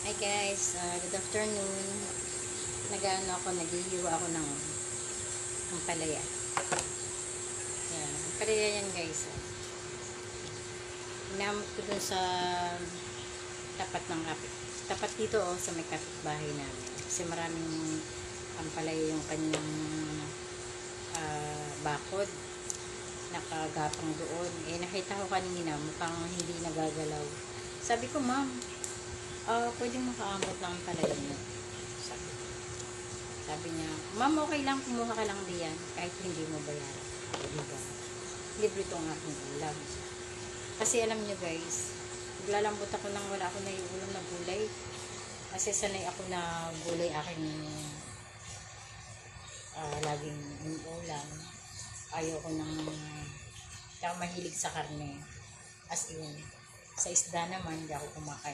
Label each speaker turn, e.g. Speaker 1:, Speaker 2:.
Speaker 1: Hi guys, good afternoon. Naghihiwa ako ng ampalaya. Yan, ampalaya yan guys. Inamot ko dun sa tapat dito sa may kapitbahay namin. Kasi maraming ampalaya yung kanyang bakod. Nakagapang doon. Nakita ko kanina, mukhang hindi nagagalaw. Sabi ko, ma'am, pwedeng makaamot ng ampalaya niyo. Sabi niya, ma'am, okay lang, kumuha ka lang diyan kahit hindi mo bayaran. Diba? Libre itong aking ulam. Kasi alam niyo guys, naglalambot ako nang wala ako na iulam na gulay. Kasi sanay ako na gulay aking laging ulam. Ayoko nang mahilig sa karne. As in, sa isda naman, hindi ako kumakain